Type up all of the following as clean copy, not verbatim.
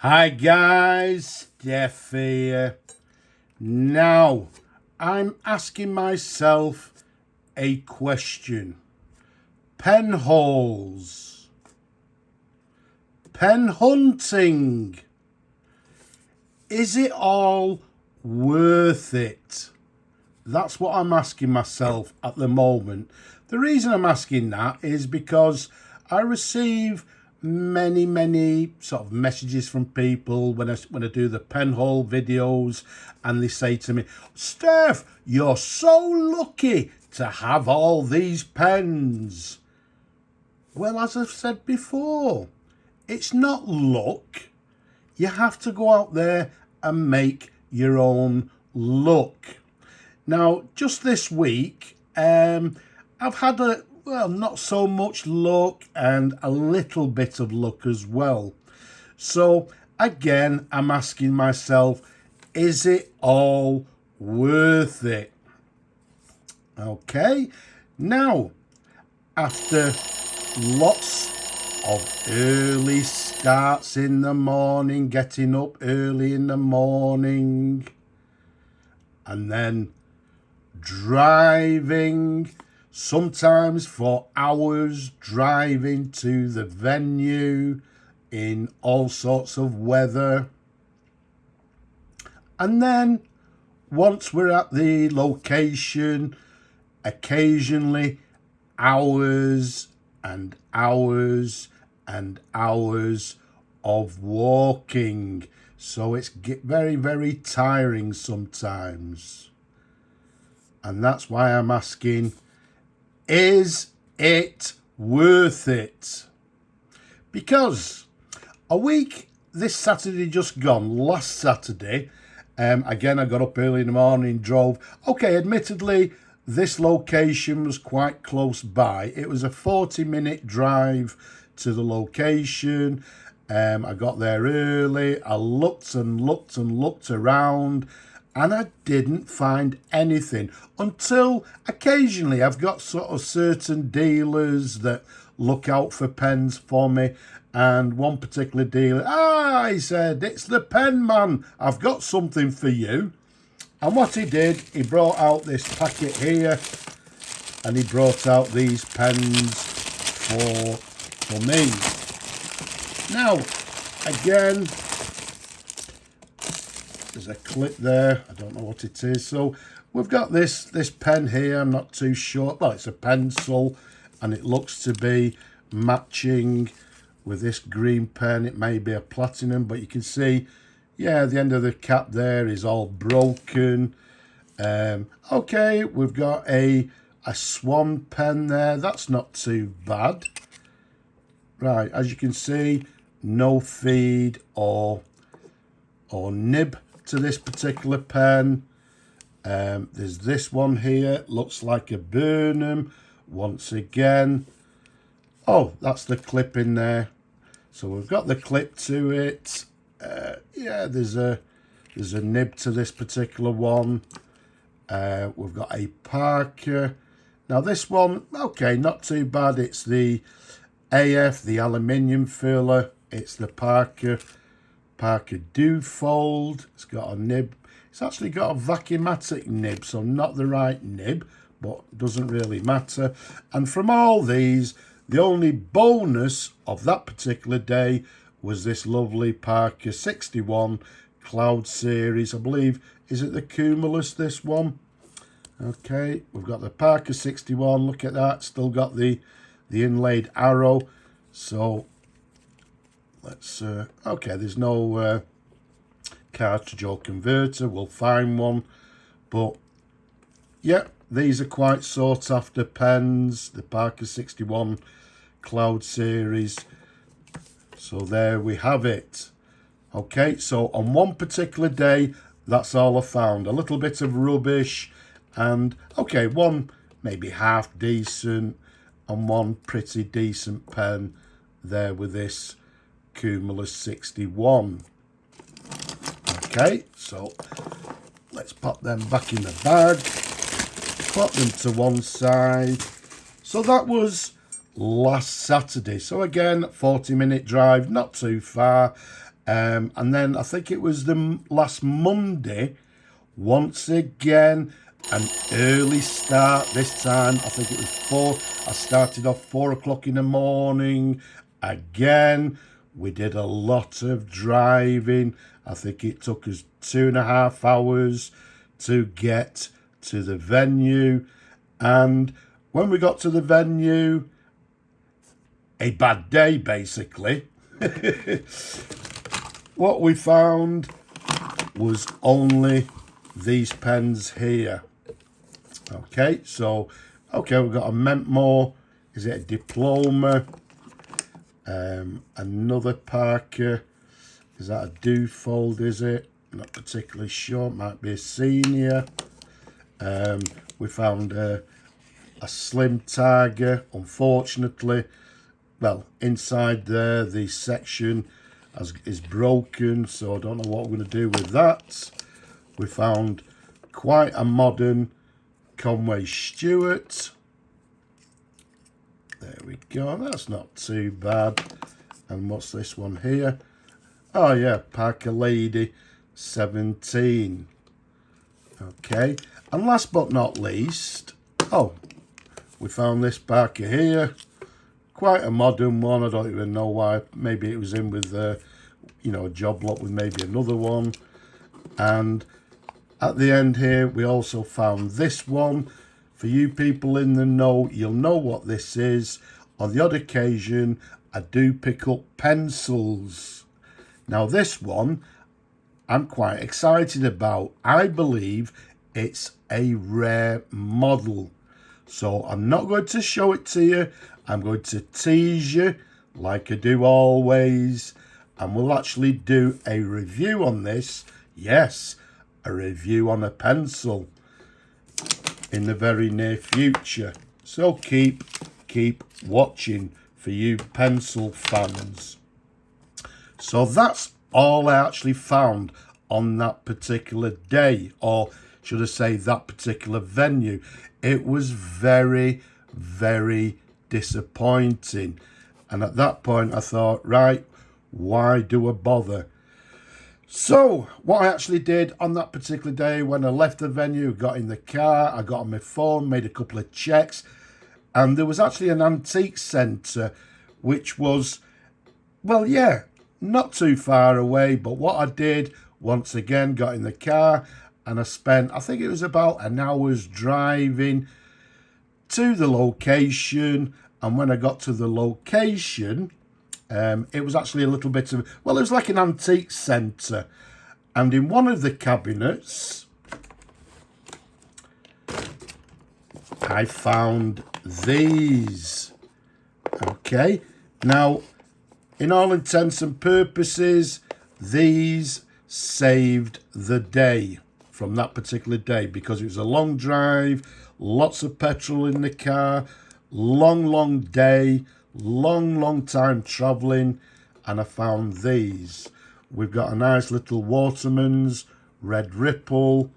Hi guys, Steph here. Now, I'm asking myself a question. Pen holes. Pen hunting. Is it all worth it? That's what I'm asking myself at the moment. The reason I'm asking that is because I receive many sort of messages from people when I do the penhole videos, and they say to me, Steph, you're so lucky to have all these pens. Well, as I've said before, it's not luck. You have to go out there and make your own luck. Now, just this week, I've had not so much luck and a little bit of luck as well. So again, I'm asking myself, is it all worth it? Okay, now, after lots of early starts in the morning, getting up early in the morning, and then driving, sometimes for hours, driving to the venue in all sorts of weather. And then once we're at the location, occasionally hours and hours and hours of walking. So it's very tiring sometimes. And that's why I'm asking, is it worth it? Because a week, this Saturday just gone, last Saturday, again, I got up early in the morning, drove. Okay, admittedly, this location was quite close by. It was a 40-minute drive to the location. I got there early. I looked around, and I didn't find anything until occasionally I've got sort of certain dealers that look out for pens for me. And one particular dealer, he said, it's the pen man. I've got something for you. And what he did, he brought out this packet here, and he brought out these pens for me. Now, again, there's a clip there. I don't know what it is. So we've got this pen here. I'm not too sure. Well, it's a pencil, and it looks to be matching with this green pen. It may be a platinum, but you can see, yeah, the end of the cap there is all broken. Okay, we've got a swan pen there. That's not too bad. Right, as you can see, no feed or nib to this particular pen. There's this one here, looks like a Burnham once again. Oh, that's the clip in there. So we've got the clip to it. Yeah, there's a nib to this particular one. We've got a Parker. Now this one, okay, not too bad. It's the AF, the aluminium filler. It's the Parker do fold. It's got a nib. It's actually got a vacuumatic nib, so not the right nib, but doesn't really matter. And from all these, the only bonus of that particular day was this lovely Parker 61 Cloud Series. I believe, is it the Cumulus, this one? Okay, we've got the Parker 61. Look at that. Still got the inlaid arrow. So let's, okay, there's no cartridge or converter. We'll find one. But, yeah, these are quite sought after pens. The Parker 61 Cloud Series. So there we have it. Okay, so on one particular day, that's all I found. A little bit of rubbish and, okay, one maybe half decent and one pretty decent pen there with this Cumulus 61. Okay, so let's pop them back in the bag. Pop them to one side. So that was last Saturday. So again, 40-minute drive, not too far. And then I think it was the last Monday, once again, an early start. This time, I think it was 4. I started off 4 o'clock in the morning. Again, we did a lot of driving. I think it took us 2.5 hours to get to the venue. And when we got to the venue, a bad day, basically. What we found was only these pens here. Okay, so, we've got a Mentmore. Is it a Diploma? Another Parker. Is that a Dufold, is it? Not particularly sure. Might be a Senior. We found a Slim Tiger. Unfortunately, well, inside there, the section is broken, so I don't know what we're going to do with that. We found quite a modern Conway Stewart. There we go, that's not too bad. And what's this one here? Oh yeah, Parker Lady 17. Okay, and last but not least, we found this Parker here. Quite a modern one. I don't even know why. Maybe it was in with, a job lot with maybe another one. And at the end here, we also found this one. For you people in the know, you'll know what this is. On the odd occasion, I do pick up pencils. Now this one, I'm quite excited about. I believe it's a rare model. So I'm not going to show it to you. I'm going to tease you like I do always. And we'll actually do a review on this. Yes, a review on a pencil in the very near future. So keep watching for you pencil fans. So that's all I actually found on that particular day, or should I say that particular venue. It was very, very disappointing. And at that point I thought, right, why do I bother? So what I actually did on that particular day, when I left the venue, got in the car, I got on my phone, made a couple of checks, and there was actually an antique centre which was, well, yeah, not too far away. But what I did, once again, got in the car and I spent, I think it was about an hour's driving to the location. And when I got to the location, it was actually a little bit of, well, it was like an antique centre. And in one of the cabinets, I found these. Okay, now, in all intents and purposes, these saved the day from that particular day, because it was a long drive, lots of petrol in the car, long day, long time travelling, and I found these. We've got a nice little Waterman's Red Ripple,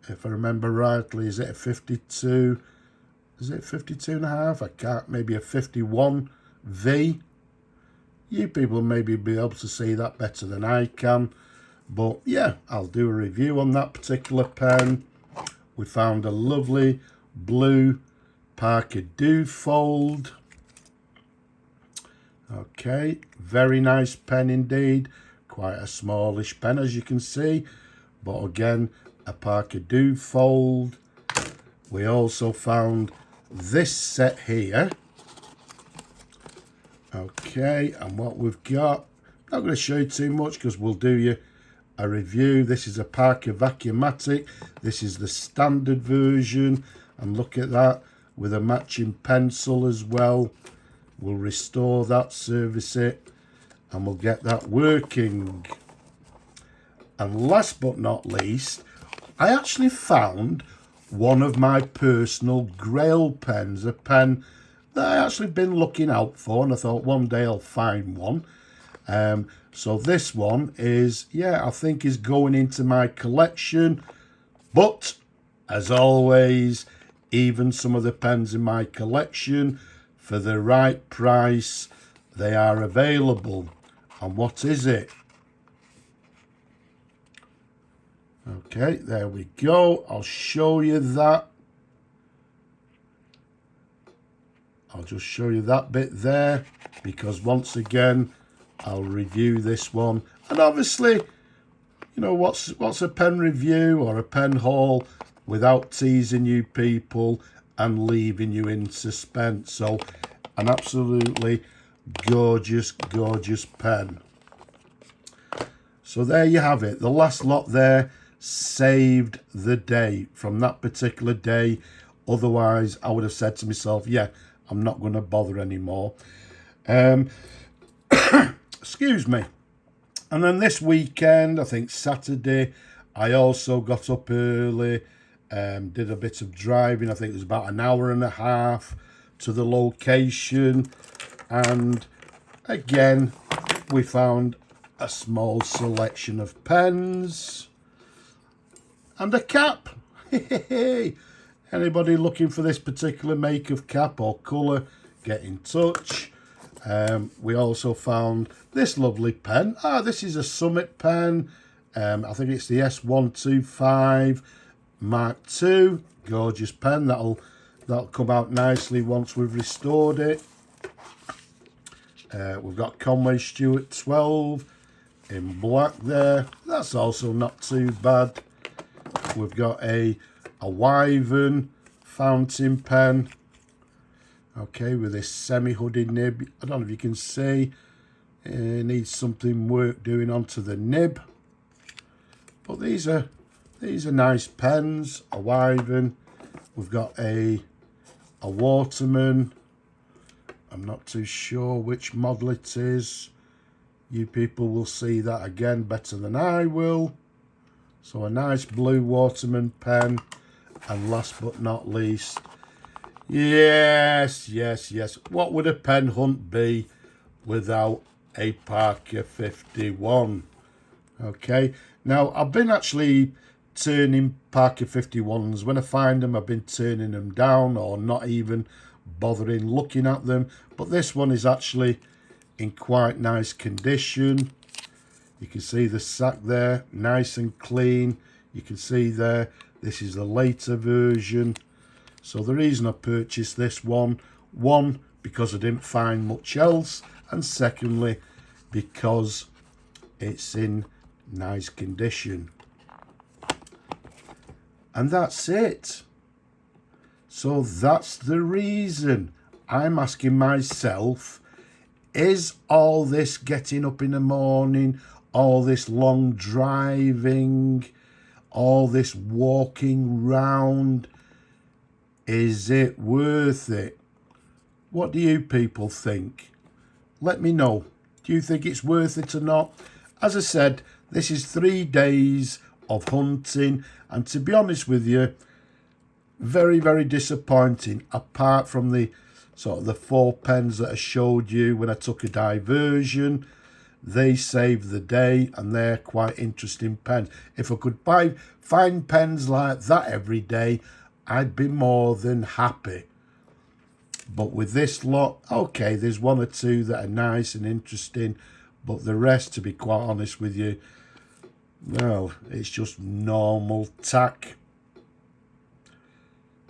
if I remember rightly. Is it a 52? Is it 52.5? I can't, maybe a 51V. You people maybe be able to see that better than I can. But yeah, I'll do a review on that particular pen. We found a lovely blue Parker Dufold. Okay, very nice pen indeed. Quite a smallish pen, as you can see. But again, a Parker Dufold. We also found this set here. Okay, and what we've got, not going to show you too much because we'll do you a review. This is a Parker Vacuumatic. This is the standard version, and look at that, with a matching pencil as well. We'll restore that, service it, and we'll get that working. And last but not least, I actually found one of my personal Grail pens, a pen that I actually been looking out for, and I thought one day I'll find one. So this one is, yeah, I think is going into my collection. But as always, even some of the pens in my collection, for the right price, they are available. And what is it? Okay, there we go. I'll show you that. I'll just show you that bit there, because once again, I'll review this one. And obviously, you know, what's a pen review or a pen haul without teasing you people and leaving you in suspense? So, an absolutely gorgeous, gorgeous pen. So there you have it. The last lot there saved the day from that particular day. Otherwise, I would have said to myself, yeah, I'm not going to bother anymore. Excuse me. And then this weekend, I think Saturday, I also got up early, did a bit of driving. I think it was about an hour and a half to the location. And again, we found a small selection of pens and a cap. Anybody looking for this particular make of cap or colour, get in touch. We also found this lovely pen. This is a Summit pen. I think it's the S125 Mark II. Gorgeous pen. That'll come out nicely once we've restored it. We've got Conway Stewart 12 in black there. That's also not too bad. We've got a Wyvern fountain pen. Okay, with this semi-hooded nib. I don't know if you can see. Needs something work doing onto the nib. But these are nice pens. A Wyvern. We've got a Waterman. I'm not too sure which model it is. You people will see that again better than I will. So a nice blue Waterman pen. And last but not least, yes. What would a pen hunt be without a Parker 51? Okay. Now, I've been actually turning Parker 51s. When I find them, I've been turning them down or not even bothering looking at them. But this one is actually in quite nice condition. You can see the sack there, nice and clean. You can see there, this is the later version. So the reason I purchased this one, because I didn't find much else, and secondly, because it's in nice condition. And that's it. So that's the reason I'm asking myself, is all this getting up in the morning, all this long driving, all this walking round, is it worth it? What do you people think? Let me know. Do you think it's worth it or not? As I said, this is 3 days of hunting, and to be honest with you, very, very disappointing, apart from the sort of the 4 pens that I showed you when I took a diversion. They saved the day, and they're quite interesting pens. If I could find pens like that every day, I'd be more than happy. But with this lot, okay, there's 1 or 2 that are nice and interesting, but the rest, to be quite honest with you, well, it's just normal tack.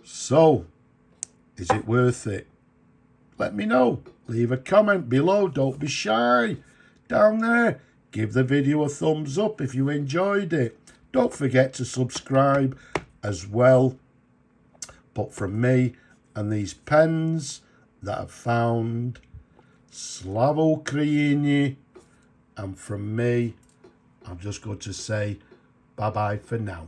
So, is it worth it? Let me know. Leave a comment below. Don't be shy. Down there, give the video a thumbs up if you enjoyed it. Don't forget to subscribe as well. But from me and these pens that I've found, Slavo Ukraini, and from me, I'm just going to say bye-bye for now.